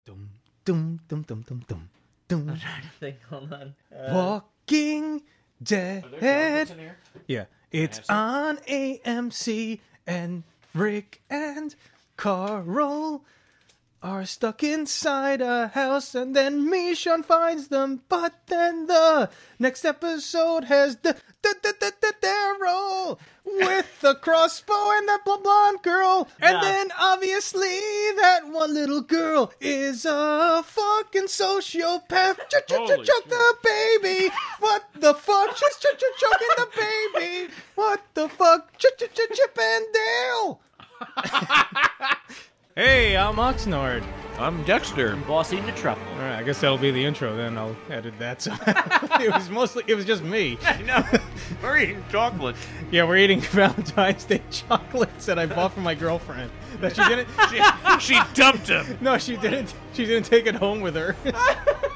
Dum, dum, dum, dum, dum, dum, dum. I'm trying to think. Hold on. Walking Dead. Are there in here? Yeah, it's on AMC, and Rick and Carl are stuck inside a house, and then Michonne finds them. But then the next episode has Daryl with the crossbow and that blonde girl, and then obviously that one little girl is a fucking sociopath. Choke the baby. What the fuck? She's choking the baby. What the fuck? Chip and Dale. Hey, I'm Oxnard. I'm Dexter. Boss eating a truffle. All right, I guess that'll be the intro then. I'll edit that. So it was just me. I know. We're eating chocolate. Yeah, we're eating Valentine's Day chocolates that I bought for my girlfriend. That she didn't. She dumped him. No, she didn't. She didn't take it home with her.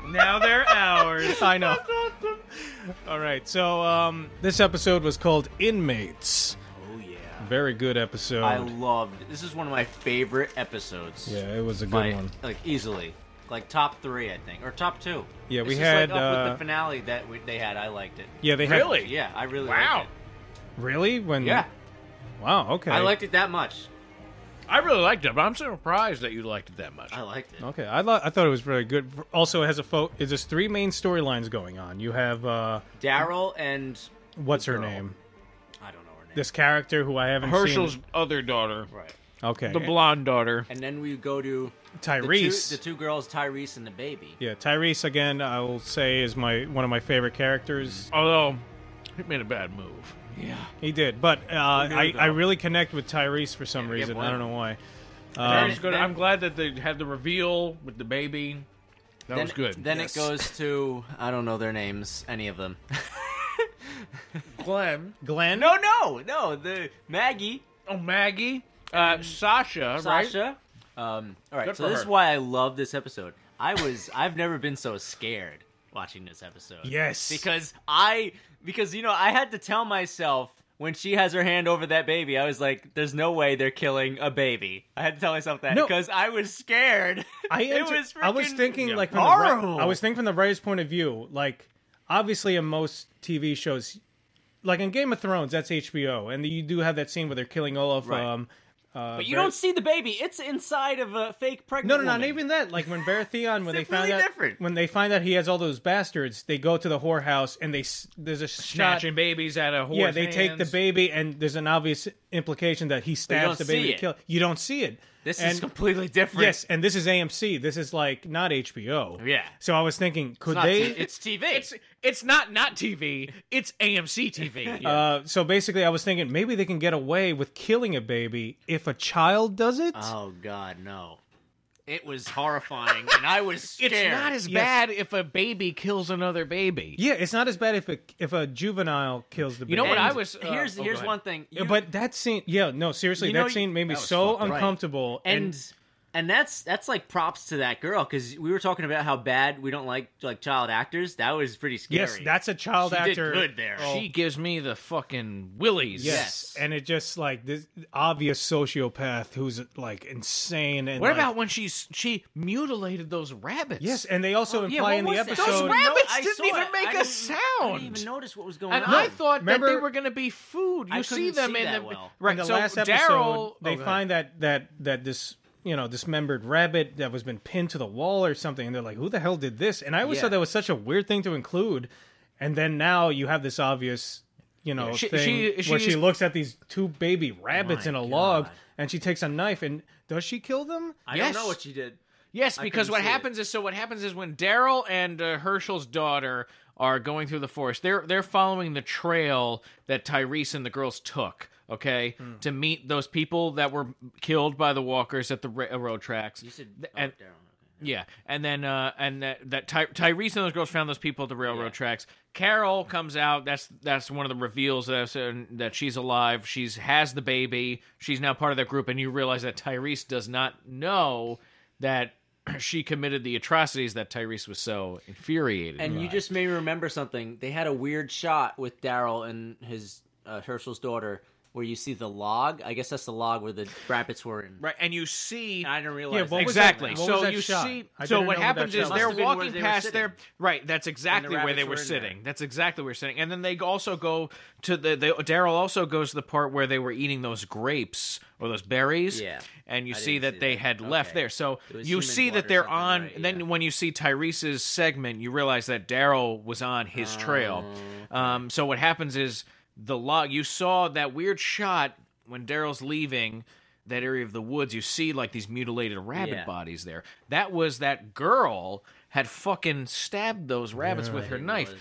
Now they're ours. I know. All right, so this episode was called Inmates. Very good episode. I loved it. This is one of my favorite episodes. Yeah, it was a good one. Like, easily. Like, top 3, I think. Or top 2. Yeah, we this had... Is like up with the finale that they had. I liked it. Yeah, they had... Really? Yeah, I really wow. liked it. Really? Yeah. Wow, okay. I liked it that much. I really liked it, but I'm surprised that you liked it that much. I liked it. Okay, I thought it was really good. Also, it has there's 3 main storylines going on. You have... Daryl and... What's her name? I don't know her name. This character who I haven't Hershel's seen. other daughter. Right. Okay. The blonde daughter. And then we go to... Tyreese. The two girls, Tyreese and the baby. Yeah, Tyreese, again, I will say is one of my favorite characters. Although, he made a bad move. Yeah. He did, but I really connect with Tyreese for some reason. I don't know why. That was good. I'm glad that they had the reveal with the baby. That was good. Then it goes to... I don't know their names, any of them. Glenn. No, the Maggie. Oh, Maggie. Sasha, right? Sasha. All right, Good so for this her. is why I love this episode. I've never been so scared watching this episode. Yes. Because I had to tell myself when she has her hand over that baby, I was like, there's no way they're killing a baby. I had to tell myself that because I was scared. I was thinking like from horrible. I was thinking from the writer's point of view, like obviously in most TV shows, like in Game of Thrones, that's HBO, and you do have that scene where they're killing all of. Right. But you don't see the baby; it's inside of a fake pregnant No, woman. not even that. Like when Baratheon, when they found really out, different. when they find out he has all those bastards, they go to the whorehouse and there's a shot. Snatching babies out of whore's Yeah, they take the hands. baby, and there's an obvious implication that he stabs the don't baby see to it. kill. You don't see it. This is completely different. Yes, and this is AMC. This is like not HBO. Yeah. So I was thinking, could It's not they? It's TV. It's not TV. It's AMC TV. So basically, I was thinking maybe they can get away with killing a baby if a child does it. Oh God, no! It was horrifying, and I was scared. It's not as bad if a baby kills another baby. Yeah, it's not as bad if a juvenile kills the baby. You know what And I was... here's go here's ahead. one thing. Yeah, but that scene, seriously, that scene made me so uncomfortable. And that's like props to that girl, because we were talking about how bad we don't like child actors. That was pretty scary. Yes, that's a child She actor. did good there. She gives me the fucking willies. Yes, and it just like this obvious sociopath who's like insane. And What like, about when she mutilated those rabbits? Yes, and they also imply in the what was that? episode. Those rabbits I didn't saw even it. make I a didn't- sound. I didn't even notice what was going And on. I thought that they Remember- were going to be food. You I see couldn't them see in that the well. right. In the So last episode, Daryl, they find that this dismembered rabbit that was been pinned to the wall or something, and they're like, "Who the hell did this?" And I always thought that was such a weird thing to include. And then now you have this obvious, thing where she looks at these 2 baby rabbits in a log, and she takes a knife and does she kill them? I don't know what she did. Yes, because couldn't what see happens is when Daryl and Hershel's daughter are going through the forest, they're following the trail that Tyreese and the girls took. Okay, to meet those people that were killed by the walkers at the railroad tracks. You said and, Daryl. Yeah, and then Tyreese and those girls found those people at the railroad tracks. Carol comes out. That's one of the reveals that she's alive. She has the baby. She's now part of that group, and you realize that Tyreese does not know that she committed the atrocities that Tyreese was so infuriated. And you just made me remember something. They had a weird shot with Daryl and his Hershel's daughter. where you see the log. I guess that's the log where the rabbits were in. Right, and you see... I didn't realize what was exactly. that- what so was that you shot? see... I So didn't what know happens that is shot they're Must have been where walking they were past sitting. there. Right, that's exactly where they rabbits were were in sitting. there. That's exactly where they're sitting. And then they also go to Daryl also goes to the part where they were eating those grapes or those berries. Yeah. And you I see didn't that see they that. had left Okay. there. So It was you human see blood that or they're something, on. right? Then Yeah. when you see Tyrese's segment, you realize that Daryl was on his trail. So what happens is the log. You saw that weird shot when Daryl's leaving that area of the woods. You see like these mutilated rabbit bodies there. That was that girl had fucking stabbed those rabbits with her knife.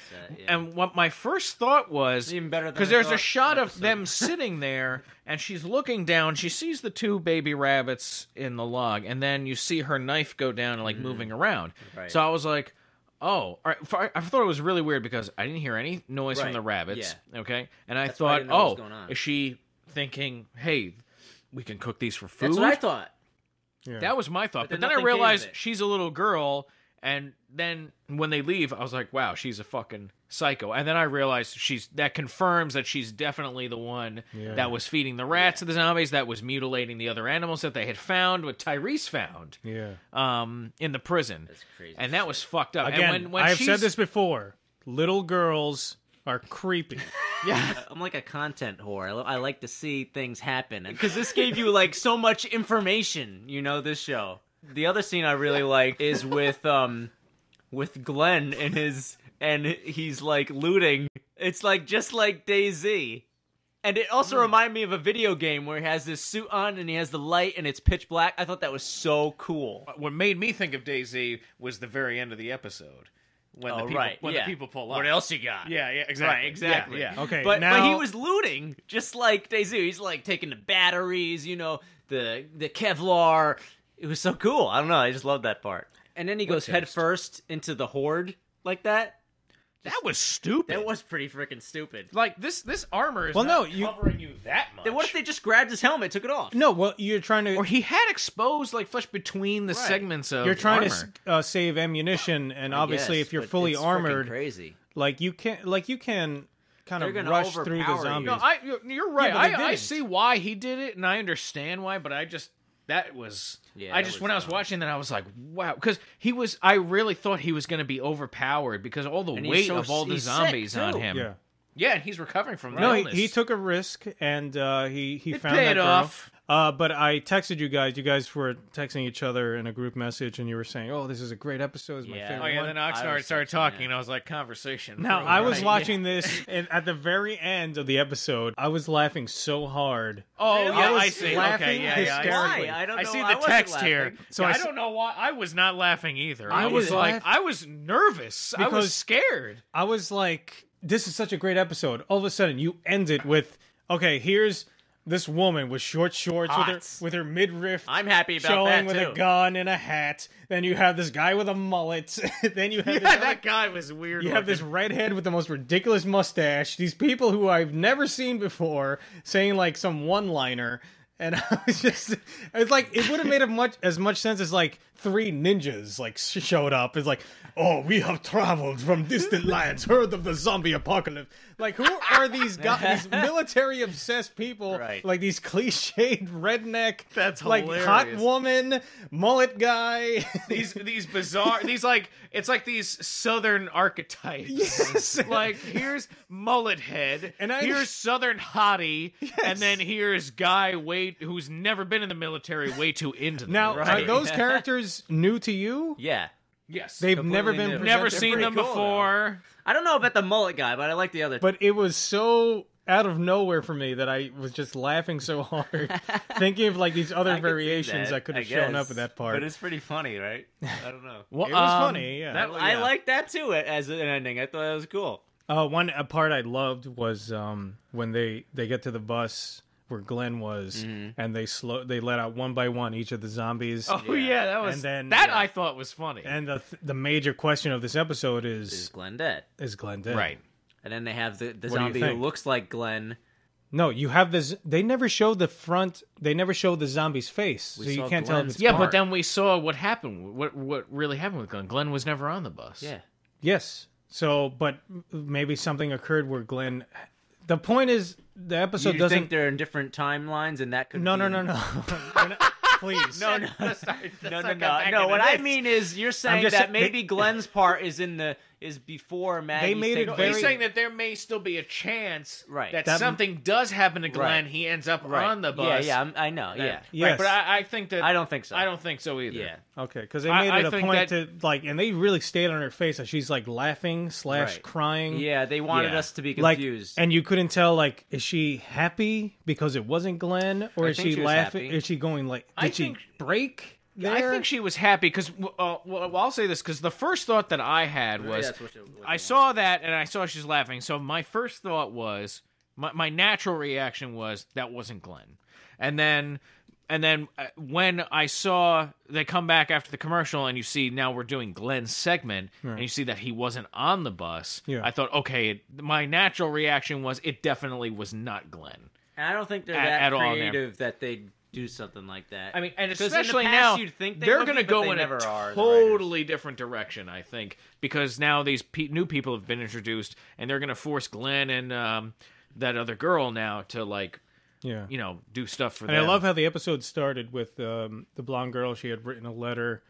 And what my first thought was, even better than because I there's a thought shot of episode. them sitting there, and she's looking down. She sees the 2 baby rabbits in the log, and then you see her knife go down and like moving around. Right. So I was like, oh, all right. I thought it was really weird because I didn't hear any noise from Right. the rabbits. Yeah. Okay, and I That's why I thought, didn't know what was oh, going on. is she thinking, hey, we can cook these for food? That's what I thought. Yeah. That was my thought. But But then then I nothing came of realized it. she's a little girl, and then when they leave, I was like, wow, she's a fucking psycho. And then I realized that confirms that she's definitely the one that was feeding the rats to the zombies, that was mutilating the other animals that they had found, what Tyreese found in the prison. That's crazy. And that was fucked up. Again, and when I have said she's- this before. Little girls are creepy. I'm like a content whore. I like to see things happen because this gave you like so much information. You know, this show. The other scene I really like is with Glenn and he's like looting. It's like just like DayZ. And it also reminded me of a video game where he has this suit on and he has the light and it's pitch black. I thought that was so cool. What made me think of DayZ was the very end of the episode. When the people pull up. What else you got? Yeah, exactly. Right, exactly. Yeah. Okay, But now he was looting just like DayZ. He's like taking the batteries, you know, the Kevlar. It was so cool. I don't know. I just love that part. And then he goes head first into the horde like that. That was stupid. That was pretty freaking stupid. Like, this armor is covering you that much. Then what if they just grabbed his helmet, took it off? no. Well, you're trying to. Or he had exposed, like, flesh between the segments of You're trying armor. to save ammunition, and obviously, Yes, if you're but fully it's freaking armored, crazy. you can kind They're of gonna rush through the overpower you. zombies. No, you're right. Yeah, but they I didn't. see why he did it, and I understand why, but that was... Yeah, I that just, was when I was watching that, I was like, wow. Because I really thought he was going to be overpowered because all the And he's weight so- of all the he's sick, zombies on too. him. Yeah. Yeah, and he's recovering from that No, illness. he took a risk, and he It found paid that girl. off. But I texted you guys. You guys were texting each other in a group message, and you were saying, "Oh, this is a great episode. It's my Yeah. favorite Oh, yeah, one." then Oxnard started talking, and I was like, conversation. Now, bro, I was right? watching this, and at the very end of the episode, I was laughing so hard. Oh, Really? yeah, I was I see. laughing Okay, yeah, hysterically. Why? I don't know. I see I the wasn't text laughing. here. So I I don't know why. I was not laughing either. I I was was like, laugh- I was nervous. I was Because- scared. I was like, this is such a great episode. All of a sudden, you end it with, okay, here's this woman with short shorts Hot. with her midriff I'm happy about showing that, with too. a gun and a hat. Then you have this guy with a mullet. Then you have Yeah, this other that guy was weird. You have this redhead with the most ridiculous mustache. These people who I've never seen before saying like some one-liner, and I was just, it's like it would have made as much sense as like 3 ninjas like showed up. It's like, oh, we have traveled from distant lands, heard of the zombie apocalypse. Like, who are these guys? These military obsessed people, Right. like these cliched redneck, That's like hot hilarious. woman, mullet guy. these bizarre it's like these southern archetypes. Yes. Like here's mullet head, And I- here's southern hottie, and then here's guy who's never been in the military, way too into them. Now, Right. are those characters new to you? Yeah. yes, They've Completely never been new. presented. never They're seen pretty them cool, before. I don't know about the mullet guy, but I like the other. But it was so out of nowhere for me that I was just laughing so hard, thinking of like these other I could see variations that could have shown up guess. at that part. But it's pretty funny, right? I don't know. Well, It was funny, yeah. I like that too as an ending. I thought it was cool. One part I loved was when they get to the bus where Glenn was, and they let out one by one each of the zombies. Oh yeah, that was And then- that yeah. I thought was funny. And the major question of this episode Is is Glenn dead? Glenn dead? right. And then they have the do you zombie who think? looks like Glenn. No, you have this. They never show the front. They never show the zombie's face, so you saw can't tell if Glenn's it's Yeah, part. but then we saw what happened. What really happened with Glenn? Glenn was never on the bus. Yeah. Yes. So, but maybe something occurred where Glenn. The point is, the episode You doesn't. think they're in different timelines, and that could No. be... We're not- Please. No. What I mean is, you're saying just that saying- maybe Glenn's part is before Maggie. made it very- He's saying that there may still be a chance Right. that, That- something does happen to Glenn. Right. He ends up Right. on the bus. I know. Yeah. Yes. Right, but I think that... I don't think so. I don't think so either. Yeah. Okay, because they I- made I it a think point that- to like, and they really stayed on her face that she's like laughing / Right. crying. Yeah, they wanted Yeah. us to be Like, confused. and you couldn't tell, like, is she happy because it wasn't Glenn, or I is think she she was laughing? happy. Is she going like, I did she think- break? I There? think she was happy because, well, I'll say this, because the first thought that I had was, that's what I saw that and I saw she's laughing. So my first thought was, my natural reaction was, that wasn't Glenn. And then when I saw they come back after the commercial and you see now we're doing Glenn's segment and you see that he wasn't on the bus, Yeah. I thought, okay, my natural reaction was it definitely was not Glenn. And I don't think they're At that all, creative that they do something like that. I mean, and 'Cause in the especially past, now, you'd think they they're would going be, to but go they in never a are, the totally different direction, I think, because now these new people have been introduced, and they're going to force Glenn and that other girl now to, like, Yeah. do stuff for And them. I love how the episode started with the blonde girl. She had written a letter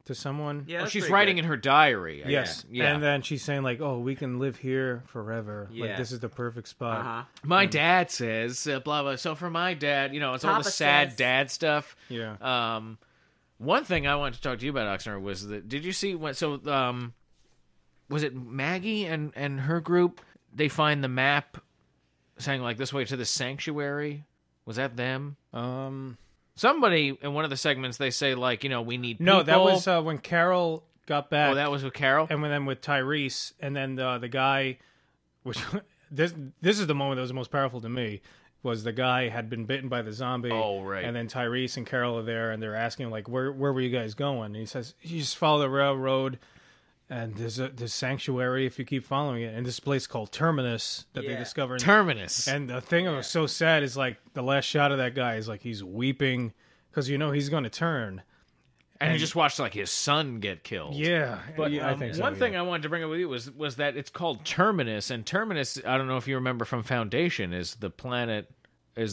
to someone. Yeah, that's she's pretty writing good. in her diary. I Yes. guess. Yeah. And then she's saying like, "Oh, we can live here forever. Like Yeah. this is the perfect spot." Uh-huh. My dad says, blah, blah. So for my dad, it's all the Papa sad says. dad stuff. Yeah. One thing I wanted to talk to you about, Oxnard, was that, did you see was it Maggie and her group, they find the map saying like this way to the sanctuary? Was that them? Somebody in one of the segments, they say like, we need people. No, that was when Carol got back. Oh, that was with Carol? and then with Tyreese, and then the guy, which this is the moment that was the most powerful to me, was the guy had been bitten by the zombie. Oh, right. And then Tyreese and Carol are there, and they're asking him, like, where were you guys going? And he says, you just follow the railroad, and there's sanctuary if you keep following it, and this place called Terminus that they Yeah. discovered. Terminus. And the thing that was so sad is like the last shot of that guy is like he's weeping because he's going to turn. and you just watched like his son get killed. Yeah, But yeah, I think so. one thing I wanted to bring up with you was that it's called Terminus, and Terminus, I don't know if you remember from Foundation, is the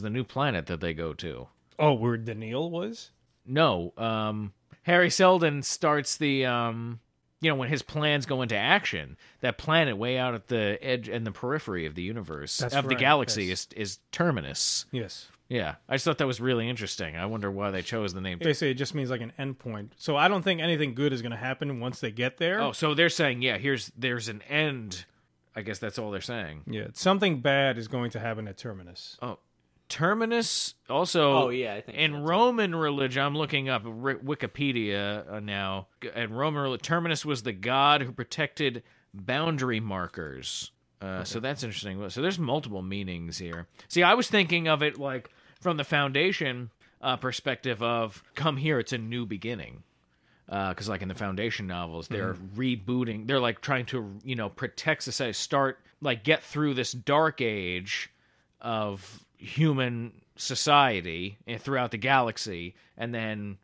new planet that they go to. Oh, where Daniil was? No, Harry Seldon starts the when his plans go into action, that planet way out at the edge and the periphery of the universe, That's of the right, galaxy, yes. is Terminus. Yes. Yeah, I just thought that was really interesting. I wonder why they chose the name. They say it just means like an endpoint. So I don't think anything good is going to happen once they get there. Oh, so they're saying, there's an end. I guess that's all they're saying. Yeah, something bad is going to happen at Terminus. Oh, Terminus also. Oh, yeah, I think in so, too. Roman religion, I'm looking up Wikipedia now. In Roman religion, Terminus was the god who protected boundary markers. So that's interesting. So there's multiple meanings here. See, I was thinking of it like from the Foundation perspective of come here, it's a new beginning. Because like in the Foundation novels, they're rebooting. They're like trying to protect society, get through this dark age of human society throughout the galaxy, and then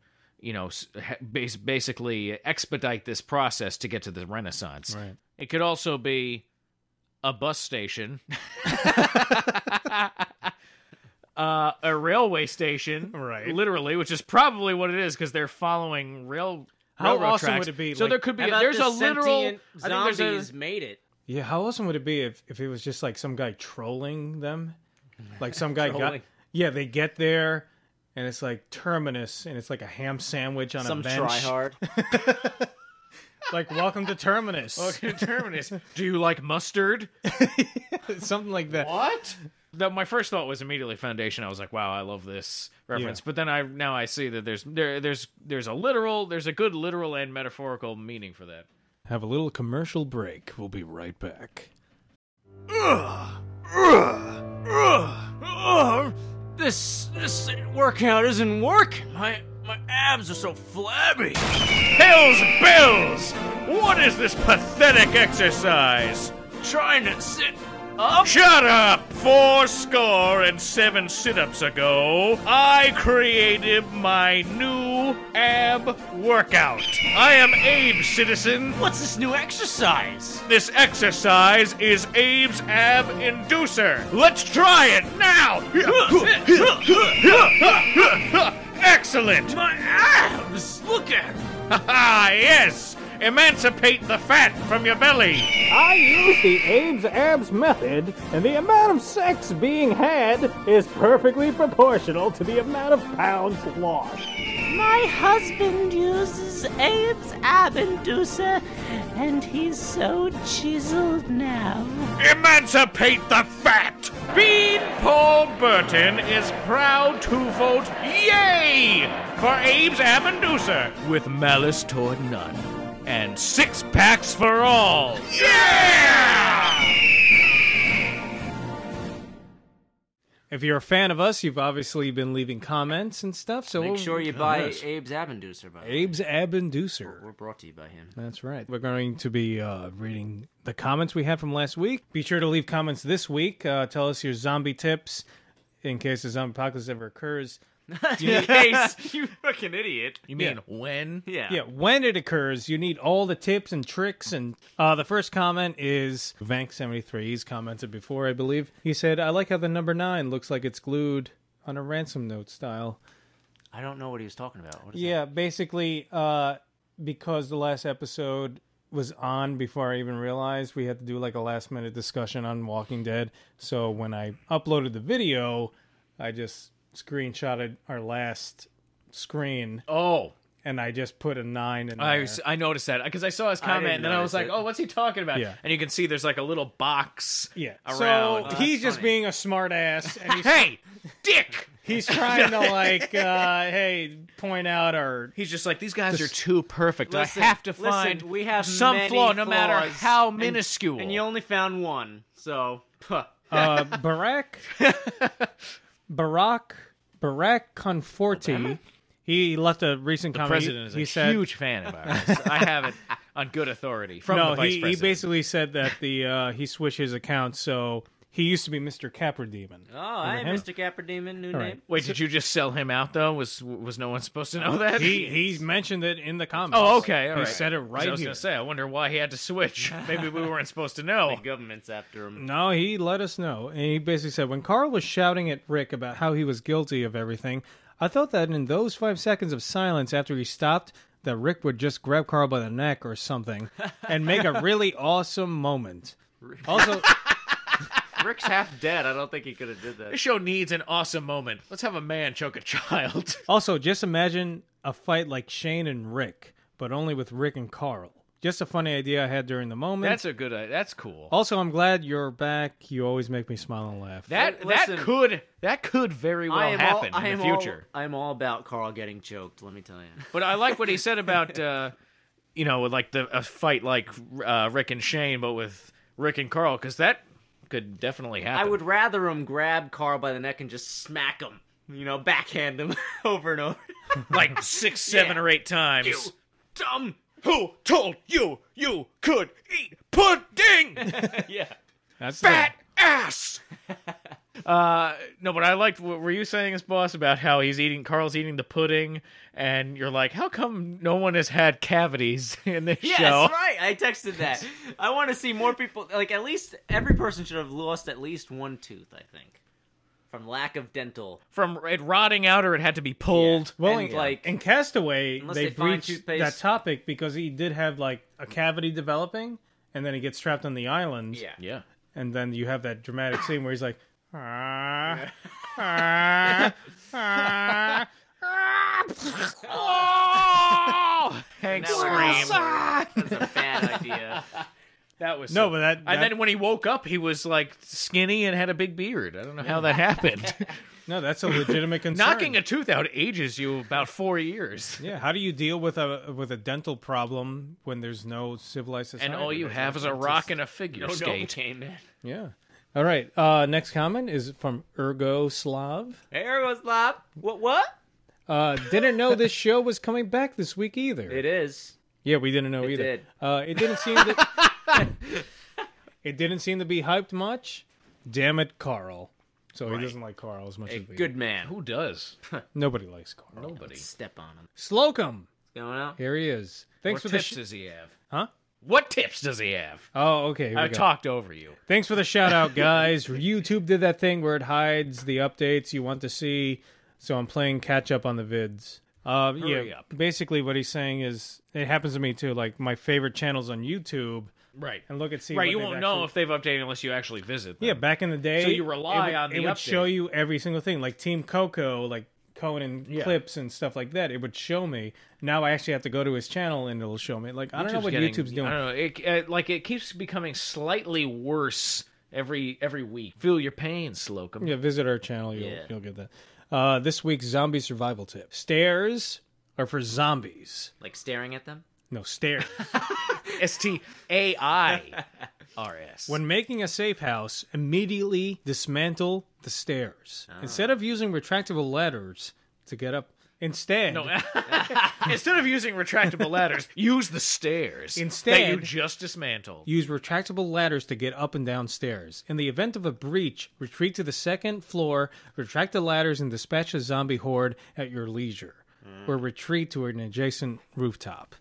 basically expedite this process to get to the Renaissance. Right. It could also be a bus station, a railway station, Right. literally, which is probably what it is because they're following railroad awesome tracks. would it be, So like- there could be How about there's the a literal sentient I think there's zombies made it. Yeah, how awesome would it be if it was just like some guy trolling them? Like some guy Trolling. they get there, and it's like Terminus, and it's like a ham sandwich on Some a bench. tryhard. Like, welcome to Terminus. Okay, Terminus. Do you like mustard? Something like that. What? My first thought was immediately Foundation. I was like, "Wow, I love this reference." Yeah. But then I see that there's a good literal and metaphorical meaning for that. Have a little commercial break. We'll be right back. This workout isn't working. My abs are so flabby. Hills Bills! What is this pathetic exercise? Trying to sit Shut up! 407 sit-ups ago, I created my new ab workout. I am Abe, citizen. What's this new exercise? This exercise is Abe's ab inducer. Let's try it now! Excellent! My abs! Look at them! Ha yes! Emancipate the fat from your belly! I use the Abe's Abs method, and the amount of sex being had is perfectly proportional to the amount of pounds lost. My husband uses Abe's ab inducer, and he's so chiseled now. Emancipate the fat! Beanpole Burton is proud to vote yay for Abe's ab inducer with malice toward none. And 6 packs for all. Yeah! If you're a fan of us, you've obviously been leaving comments and stuff. So Make sure you buy Abe's Ab Inducer, by the way. Abe's Ab Inducer. We're brought to you by him. That's right. We're going to be reading the comments we had from last week. Be sure to leave comments this week. Tell us your zombie tips in case a zombie apocalypse ever occurs. You fucking idiot. You mean when? Yeah. When it occurs, you need all the tips and tricks. And the first comment is Vank73. He's commented before, I believe. He said, I like how the number 9 looks like it's glued on a ransom note style. I don't know what he was talking about. What is that? Basically, because the last episode was on before I even realized, we had to do like a last-minute discussion on Walking Dead. So when I uploaded the video, I just screenshotted our last screen. Oh. And I just put a 9 in there. I noticed that because I saw his comment and then I was like, oh, what's he talking about? Yeah. And you can see there's like a little box So around. he's just being a smart ass. And he's, Hey, dick! he's trying to like, hey, point out our... He's just like, these guys are too perfect. Listen, I have to find we have some many flaw no matter flaws, how minuscule. And you only found one, so... Barack Conforti, he left a recent comment. President is he a said, huge fan of ours. I have it on good authority from the vice president. He basically said that he switched his account, so he used to be Mr. Caprademon. Oh, hi, Mr. Caprademon, new name. Wait, did you just sell him out though? Was no one supposed to know that? He mentioned it in the comments. Oh, okay, all right. He said it right here. I was going to say, I wonder why he had to switch. Maybe we weren't supposed to know. The government's after him. No, he let us know. And he basically said, when Carl was shouting at Rick about how he was guilty of everything, I thought that in those 5 seconds of silence after he stopped, that Rick would just grab Carl by the neck or something and make a really awesome moment. Also... Rick's half dead. I don't think he could have did that. This show needs an awesome moment. Let's have a man choke a child. Also, just imagine a fight like Shane and Rick, but only with Rick and Carl. Just a funny idea I had during the moment. That's cool. Also, I'm glad you're back. You always make me smile and laugh. That could very well happen in the future. I'm all about Carl getting choked, let me tell you. But I like what he said about with like a fight like Rick and Shane, but with Rick and Carl, because that could definitely happen. I would rather him grab Carl by the neck and just smack him. Backhand him over and over. Like 6, 7, or 8 times. You dumb. Who told you could eat pudding? Yeah. That's fat ass. No, but I liked what were you saying, as boss, about how Carl's eating the pudding, and you're like, how come no one has had cavities in this show? Yes, right. I texted that. I want to see more people. Like, at least every person should have lost at least one tooth, I think, from lack of dental. From it rotting out, or it had to be pulled. Yeah. Well, and, in Castaway, they find breached toothpaste. that topic because he did have like a cavity developing, and then he gets trapped on the island. Yeah. And then you have that dramatic scene where he's like, oh, Hank screamed. screamed. That's a bad idea. That was no, but that and then when he woke up, he was like skinny and had a big beard. I don't know how that happened. No, that's a legitimate concern. Knocking a tooth out ages you about 4 years. Yeah, how do you deal with a dental problem when there's no civilized society? And all you have is a rock and a figure skate. Novocaine, man. Yeah. All right. Next comment is from Ergo Slav. Hey, Ergo Slav. What? Didn't know this show was coming back this week either. It is. Yeah, we didn't know either. Did. It didn't seem that. It didn't seem to be hyped much. Damn it, Carl. So he doesn't like Carl as much as we Good man. Who does? Nobody likes Carl. Nobody. Step on him. Slocum. Going out? Here he is. Thanks What for tips the... does he have? Huh? What tips does he have? Oh, okay. Here we I go. talked over you. Thanks for the shout out, guys. YouTube did that thing where it hides the updates you want to see, so I'm playing catch up on the vids. Hurry up. Basically what he's saying is, it happens to me too, like my favorite channels on YouTube, Right. and look and see Right, what you they've won't know actually- if they've updated unless you actually visit them. Yeah, back in the day, So you rely it would, on the it would update. show you every single thing, like Team Coco, like Conan clips and stuff like that. It would show me. Now I actually have to go to his channel and it'll show me. Like I don't know what YouTube's doing. I don't know. It keeps becoming slightly worse every week. Feel your pain, Slocum. Yeah, visit our channel. You'll get that. This week's zombie survival tip: stairs are for zombies. Like staring at them? No, stairs. STAIRS. When making a safe house, immediately dismantle the stairs. Instead of using retractable ladders to get up. Instead, Instead of using retractable ladders, use the stairs Instead- that you just dismantled. use retractable ladders to get up and down stairs. In the event of a breach, retreat to the second floor, retract the ladders, and dispatch the zombie horde at your leisure. Or retreat to an adjacent rooftop.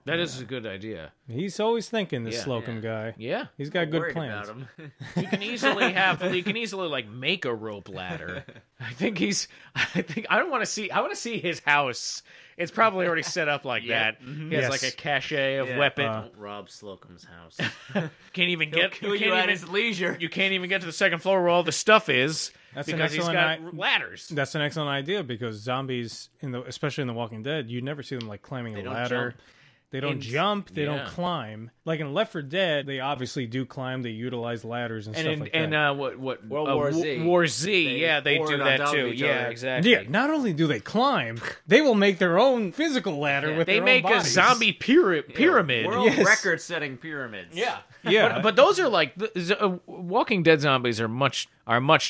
That is a good idea. He's always thinking, this Yeah. Slocum guy. Yeah. He's got good Worried plans. about him. You can easily like make a rope ladder. I don't want to see. I want to see his house. It's probably already set up like that. He has Yes. like a cache of Yeah, weapon. Don't rob Slocum's house. Can't even He'll get. kill You you can't at even. his leisure. You can't even get to the second floor where all the stuff is That's an because he's excellent got ladders. That's an excellent idea because zombies, especially in The Walking Dead, you never see them like climbing a don't ladder. jump. They don't jump. They don't yeah. climb. Like in Left 4 Dead, they obviously do climb. They utilize ladders and, stuff like that. And what World War Z. War Z. They They horde do on that top of too. each Yeah, other. exactly. yeah, not only do they climb, they will make their own physical ladder with They their make own a bodies. zombie pyramid. World Yes. record-setting pyramids. Yeah. Yeah. But those are like Walking Dead zombies are much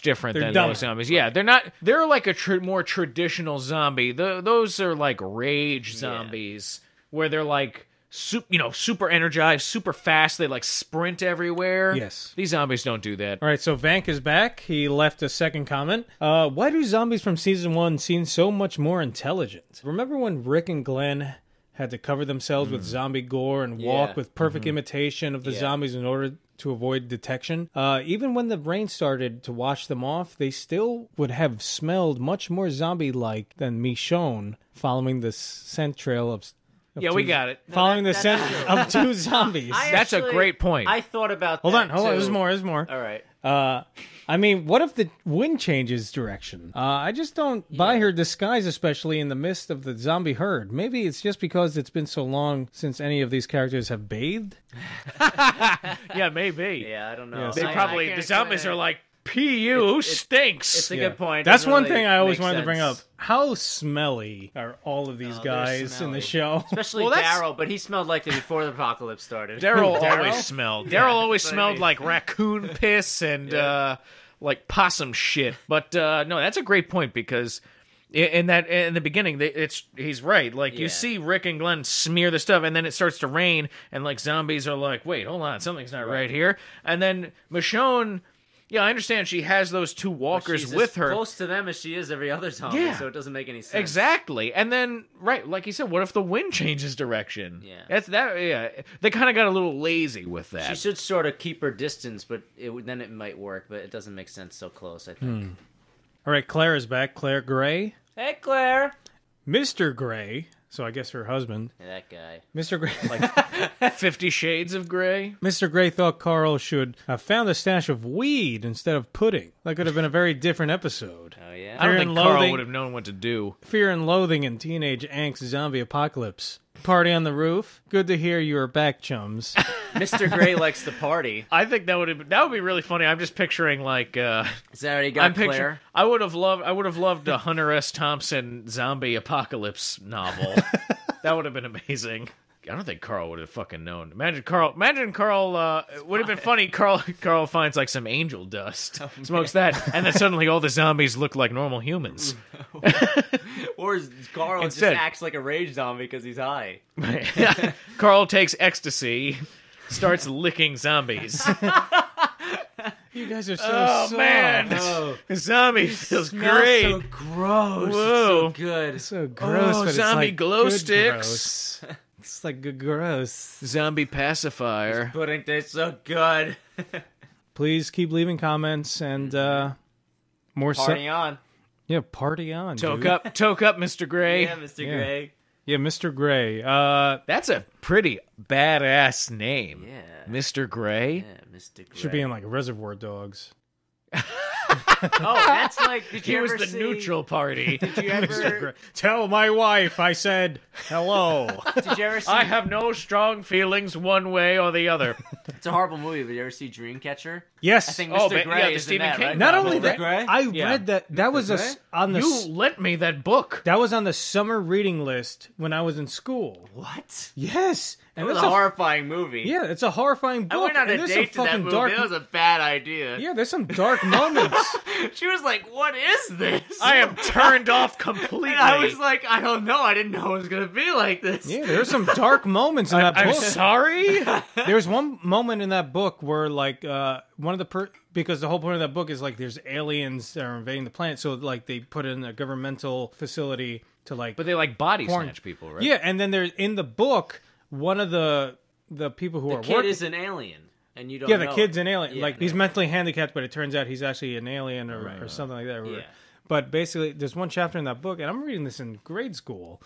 different than dumber. those zombies. Yeah, they're not. They're like a more traditional zombie. Those are like rage zombies where they're like super energized, super fast. They like sprint everywhere. Yes. These zombies don't do that. All right, so Vank is back. He left a second comment. Why do zombies from season 1 seem so much more intelligent? Remember when Rick and Glenn had to cover themselves with zombie gore and walk with perfect imitation of the zombies in order to avoid detection? Even when the rain started to wash them off, they still would have smelled much more zombie-like than Michonne following the scent trail of Yeah, we got it. following the scent of two zombies. That's a great point. I thought about Hold that, on. too. There's more. All right. I mean, what if the wind changes direction? I just don't buy her disguise, especially in the midst of the zombie herd. Maybe it's just because it's been so long since any of these characters have bathed. Yeah, maybe. Yeah, I don't know. Yes. They I probably can't the zombies explain are it. like, "Pu stinks." It's a good point. That's Doesn't one really thing I always make wanted to bring up. sense. How smelly are all of these guys in smelly. the show? Especially Well, that's- Daryl, but he smelled like it before the apocalypse started. Daryl Daryl? always smelled. Daryl always that's what I smelled mean. like raccoon piss and like possum shit. But no, that's a great point because in the beginning, he's right. Like you Yeah. see Rick and Glenn smear the stuff, and then it starts to rain, and like zombies are like, "Wait, hold on, something's not right here." And then Michonne. Yeah, I understand she has those two walkers She's with as her. close to them as she is every other zombie, Yeah. so it doesn't make any sense. Exactly. And then, right, like you said, what if the wind changes direction? Yeah. That's that. Yeah. They kind of got a little lazy with that. She should sort of keep her distance, but then it might work, but it doesn't make sense so close, I think. All right, Claire is back. Claire Gray. Hey, Claire! Mr. Gray, so I guess her husband. Hey, that guy. Mr. Gray. 50 Shades of Grey. Mr. Gray thought Carl should have found a stash of weed instead of pudding. That could have been a very different episode. Oh, yeah? I don't Fear think and Carl Loathing. would have known what to do. Fear and loathing in teenage angst zombie apocalypse. Party on the roof. Good to hear you are back, chums. Mr. Gray likes to party. I think that would be really funny. I'm just picturing like Is that already got Claire? I would have loved a Hunter S. Thompson zombie apocalypse novel. That would have been amazing. I don't think Carl would have fucking known. Imagine Carl. It would have been funny. Carl finds like some angel dust, smokes that, and then suddenly all the zombies look like normal humans. Or Carl Instead- just acts like a rage zombie because he's high. Carl takes ecstasy, starts licking zombies. You guys are so Oh, man. Oh, Zombie feels smells great. so gross. Whoa. It's so good. It's so gross, Oh, but zombie it's like glow good sticks. gross. It's like good gross. Zombie pacifier. Pudding tastes so good. Please keep leaving comments and more Party on. Yeah, party on. Toke dude. up, Mr. Gray. Yeah, Mr. Yeah. Gray. Yeah, Mr. Gray. That's a pretty badass name. Yeah. Mr. Gray. Yeah, Mr. Gray. Should be in like Reservoir Dogs. Oh, that's like. Did you He ever was the see, neutral party. Did you ever? Tell my wife I said hello. Did you ever see? I have no strong feelings one way or the other. It's a horrible movie. But you ever see Dreamcatcher? Yes. I think Oh, Mr. but- Gray yeah, the is in Stephen that, King right? Not novel, only Mr. that, Gray? I Yeah. read that was Gray? on the You lent me that book. that was on the summer reading list when I was in school. What? Yes, It and was that's a horrifying movie. yeah, it's a horrifying book. I went on a and there's some date to that fucking movie. dark. That was a bad idea. Yeah, there's some dark moments. She was like, "What is this?" I am turned off completely. And I was like, "I don't know. I didn't know it was gonna be like this." Yeah, there's some dark moments in that I'm book. sorry. There's one moment in that book where like one of the because the whole point of that book is like there's aliens that are invading the planet, so like they put it in a governmental facility to like. But they like body Porn. snatch people, right? Yeah, and then there's in the book one of the people who The are kid working. is an alien, and you don't. Yeah, the know kid's it. an alien. Yeah. Like he's mentally handicapped, but it turns out he's actually an alien or something like that. or- Yeah. But basically, there's one chapter in that book, and I'm reading this in grade school.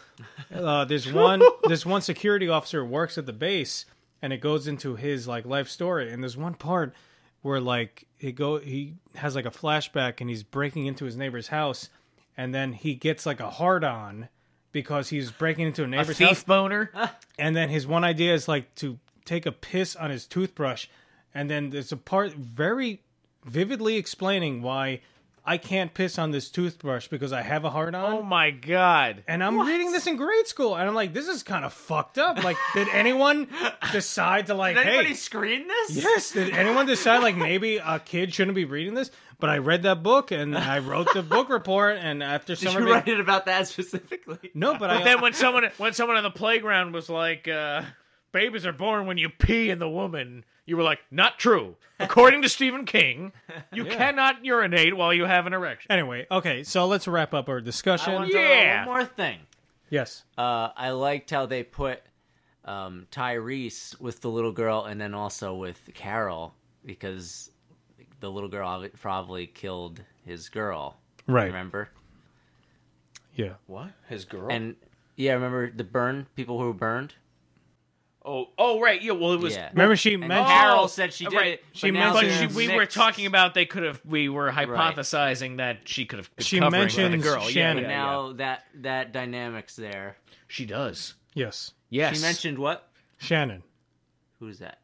There's one security officer who works at the base, and it goes into his like life story. And there's one part where like he has like a flashback, and he's breaking into his neighbor's house, and then he gets like a hard on because he's breaking into a A neighbor's thief house. boner. And then his one idea is like to take a piss on his toothbrush. And then there's a part very vividly explaining why I can't piss on this toothbrush because I have a hard on. Oh my god. And I'm reading this in grade school, and I'm like, this is kind of fucked up. Like, did anyone decide to like, Did anybody hey, screen this? yes, did anyone decide like maybe a kid shouldn't be reading this? But I read that book, and I wrote the book report, and after Did summer you write it about that specifically? no, but But then when someone on the playground was like, babies are born when you pee in the woman, you were like, not true. According to Stephen King, you cannot urinate while you have an erection. Anyway, okay, so let's wrap up our I discussion. want to throw Yeah. one more thing. Yes. I liked how they put Tyreese with the little girl, and then also with Carol, because the little girl probably killed his girl. Right. Remember? Yeah. What? His girl? And yeah, remember the people who were burned? Oh, right. Yeah, well, it was... Yeah. Remember she And mentioned Carol said she did right. it. She but now But mentioned- they're we were mixed. talking about we were hypothesizing that she could have been She covering mentioned for the girl. Shannon. But Yeah. now that dynamic's there. She does. yes. Yes. She mentioned what? Shannon. Who's that?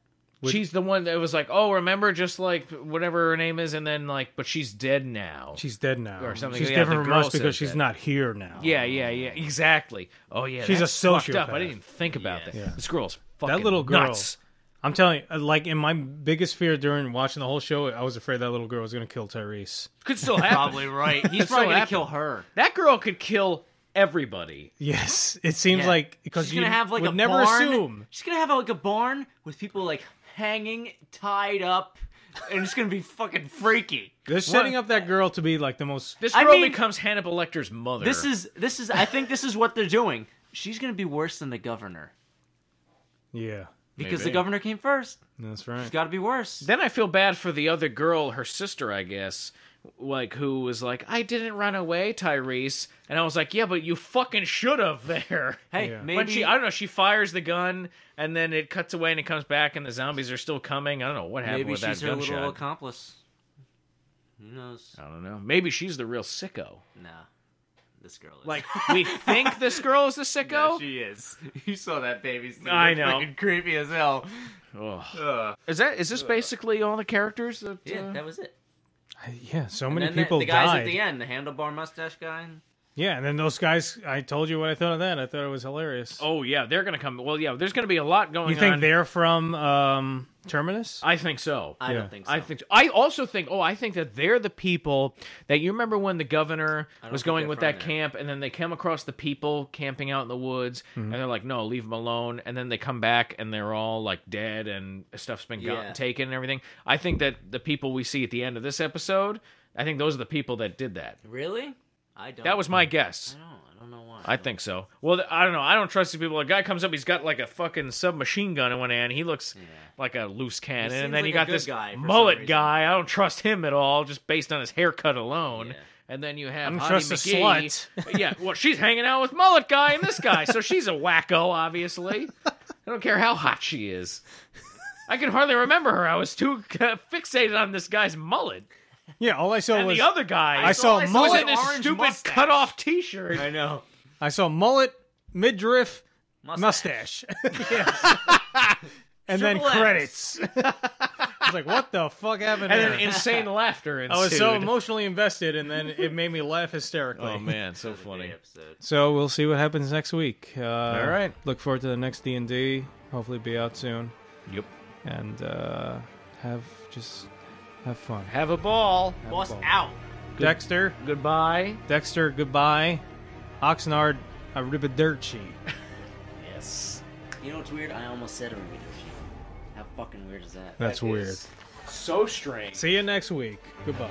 She's the one that was like, oh, remember, just like whatever her name is, and then like, but she's dead now. She's dead now. Or something. She's Yeah, different the from girl us because says she's that. not here now. Yeah, exactly. Oh yeah, She's that's a fucked up. sociopath. I didn't even think about Yes. that. Yeah. This girl's fucking That little girl. nuts. I'm telling you, like in my biggest fear during watching the whole show, I was afraid that little girl was going to kill Tyreese. Could still happen. Probably right. He's That's probably so gonna happen. kill her. That girl could kill everybody. Yes, it seems Yeah. like because She's you gonna have like would a never barn. assume. She's gonna have like a barn with people like hanging, tied up, and it's gonna be fucking freaky. They're setting up that girl to be like the most. This I girl mean- becomes Hannibal Lecter's mother. This is. I think this is what they're doing. She's gonna be worse than the governor Yeah, because Maybe. the governor came first. that's right. It's got to be worse. Then I feel bad for the other girl, her sister, I guess, like who was like, "I didn't run away, Tyreese," and I was like, "Yeah, but you fucking should have there." Hey, Yeah. maybe When I don't know, she fires the gun, and then it cuts away, and it comes back, and the zombies are still coming. I don't know what happened maybe with she's that her gunshot. little accomplice. Who knows? I don't know. Maybe she's the real sicko. Nah, this girl is. Like we think this girl is the yeah, sicko. she is. You saw that baby's thing. I It's know. freaking creepy as hell. Ugh. Is this basically all the characters? That, Yeah, that was it. Yeah, so And many then people the guys died. at the end, the handlebar mustache guy. Yeah, and then those guys. I told you what I thought of that. I thought it was hilarious. Oh yeah, they're gonna come. Well, yeah, there's gonna be a lot going on. you think they're from Terminus? I think so. I don't think so. I think so. I also think. I think that they're the people that you remember when the governor was going with that camp, and then they come across the people camping out in the woods, and they're like, "No, leave them alone." And then they come back, and they're all like dead, and stuff's been taken and everything. I think that the people we see at the end of this episode, I think those are the people that did that. Really? I don't. That was my guess. I don't know why. I think so. Well, I don't know. I don't trust these people. A guy comes up, he's got like a fucking submachine gun in one hand. He looks like a loose cannon. And then like you got this mullet guy. I don't trust him at all, just based on his haircut alone. Yeah. And then you have I don't Hottie trust McGee. a slut. Yeah, well, she's hanging out with mullet guy and this guy, so she's a wacko, obviously. I don't care how hot she is. I can hardly remember her. I was too fixated on this guy's mullet. Yeah, all I saw and was... the other guy. I saw mullet... in this stupid cut-off T-shirt. I know. I saw mullet, midriff, mustache. And then credits. I was like, what the fuck happened and there? then insane laughter ensued. I was so emotionally invested, and then it made me laugh hysterically. Oh, man, so funny. So we'll see what happens next week. All right. Look forward to the next D&D. Hopefully be out soon. Yep. And have fun. Have a ball. Boss out. Dexter. Goodbye. Dexter, goodbye. Oxnard, arrivederci. Yes. You know what's weird? I almost said arrivederci. How fucking weird is that? That's weird. So strange. See you next week. Goodbye.